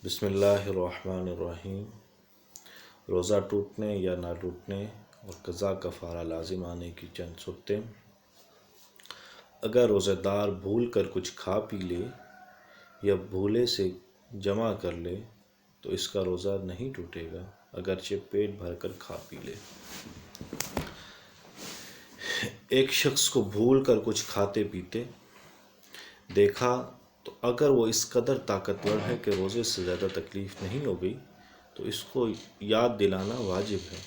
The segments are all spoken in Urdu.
بسم اللہ الرحمن الرحیم۔ روزہ ٹوٹنے یا نہ ٹوٹنے اور قضا کفارہ لازم آنے کی چند صورتیں۔ اگر روزہ دار بھول کر کچھ کھا پی لے یا بھولے سے جمع کر لے تو اس کا روزہ نہیں ٹوٹے گا، اگرچہ پیٹ بھر کر کھا پی لے۔ ایک شخص کو بھول کر کچھ کھاتے پیتے دیکھا تو اگر وہ اس قدر طاقتور ہے کہ روزے سے زیادہ تکلیف نہیں ہو گئی تو اس کو یاد دلانا واجب ہے،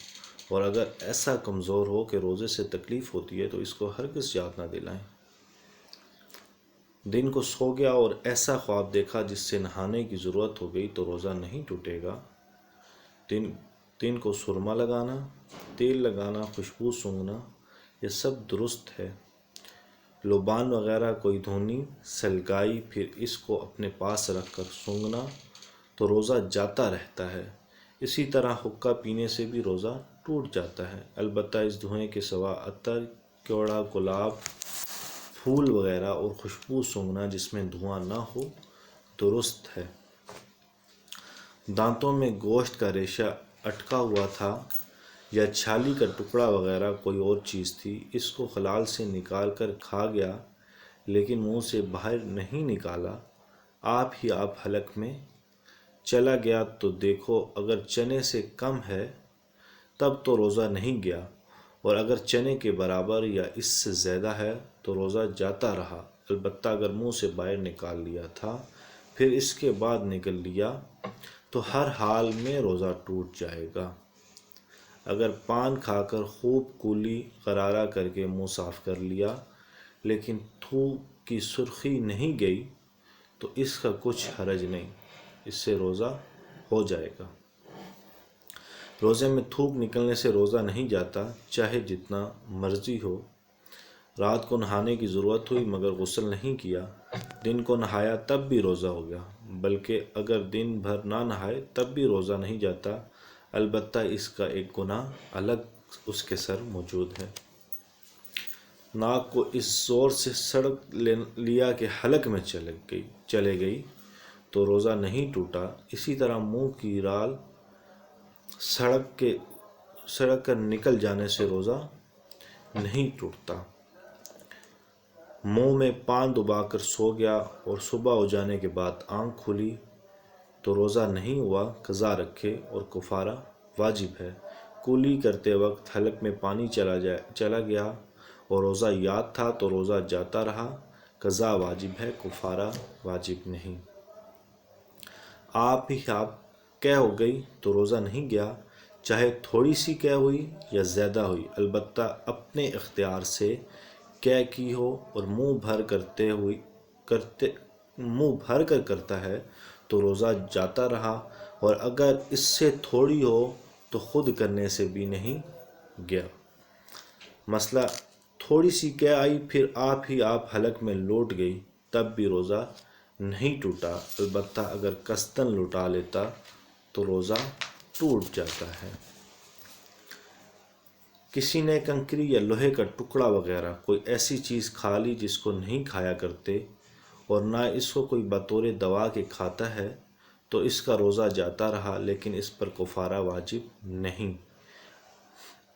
اور اگر ایسا کمزور ہو کہ روزے سے تکلیف ہوتی ہے تو اس کو ہرگز یاد نہ دلائیں۔ دن کو سو گیا اور ایسا خواب دیکھا جس سے نہانے کی ضرورت ہو گئی تو روزہ نہیں ٹوٹے گا۔ دن کو سرما لگانا، تیل لگانا، خوشبو سونگھنا یہ سب درست ہے۔ لبان وغیرہ کوئی دھونی سلگائی پھر اس کو اپنے پاس رکھ کر سونگھنا تو روزہ جاتا رہتا ہے۔ اسی طرح حقہ پینے سے بھی روزہ ٹوٹ جاتا ہے، البتہ اس دھوئیں کے سوا عطر، کیوڑا، گلاب، پھول وغیرہ اور خوشبو سونگھنا جس میں دھواں نہ ہو درست ہے۔ دانتوں میں گوشت کا ریشہ اٹکا ہوا تھا یا چھالی کا ٹکڑا وغیرہ کوئی اور چیز تھی، اس کو خلال سے نکال کر کھا گیا لیکن منہ سے باہر نہیں نکالا، آپ حلق میں چلا گیا تو دیکھو اگر چنے سے کم ہے تب تو روزہ نہیں گیا، اور اگر چنے کے برابر یا اس سے زیادہ ہے تو روزہ جاتا رہا، البتہ اگر منہ سے باہر نکال لیا تھا پھر اس کے بعد نگل لیا تو ہر حال میں روزہ ٹوٹ جائے گا۔ اگر پان کھا کر خوب کولی غرارہ کر کے منہ صاف کر لیا لیکن تھوک کی سرخی نہیں گئی تو اس کا کچھ حرج نہیں، اس سے روزہ ہو جائے گا۔ روزے میں تھوک نکلنے سے روزہ نہیں جاتا، چاہے جتنا مرضی ہو۔ رات کو نہانے کی ضرورت ہوئی مگر غسل نہیں کیا، دن کو نہایا تب بھی روزہ ہو گیا، بلکہ اگر دن بھر نہ نہائے تب بھی روزہ نہیں جاتا، البتہ اس کا ایک گناہ الگ اس کے سر موجود ہے۔ ناک کو اس زور سے سڑک لیا کہ حلق میں چلے گئی تو روزہ نہیں ٹوٹا، اسی طرح منہ کی رال سڑک کر نکل جانے سے روزہ نہیں ٹوٹتا۔ منہ میں پان دبا کر سو گیا اور صبح ہو جانے کے بعد آنکھ کھلی تو روزہ نہیں ہوا، قضا رکھے اور کفارہ واجب ہے۔ کولی کرتے وقت حلق میں پانی چلا گیا اور روزہ یاد تھا تو روزہ جاتا رہا، قضا واجب ہے، کفارہ واجب نہیں۔ آپ قے ہو گئی تو روزہ نہیں گیا، چاہے تھوڑی سی قے ہوئی یا زیادہ ہوئی، البتہ اپنے اختیار سے قے کی ہو اور منہ بھر کر کرتا ہے تو روزہ جاتا رہا، اور اگر اس سے تھوڑی ہو تو خود کرنے سے بھی نہیں گیا۔ مثلا تھوڑی سی قے آئی پھر آپ حلق میں لوٹ گئی تب بھی روزہ نہیں ٹوٹا، البتہ اگر قصداً لوٹا لیتا تو روزہ ٹوٹ جاتا ہے۔ کسی نے کنکری یا لوہے کا ٹکڑا وغیرہ کوئی ایسی چیز کھا لی جس کو نہیں کھایا کرتے اور نہ اس کو کوئی بطور دوا کے کھاتا ہے تو اس کا روزہ جاتا رہا لیکن اس پر کفارہ واجب نہیں۔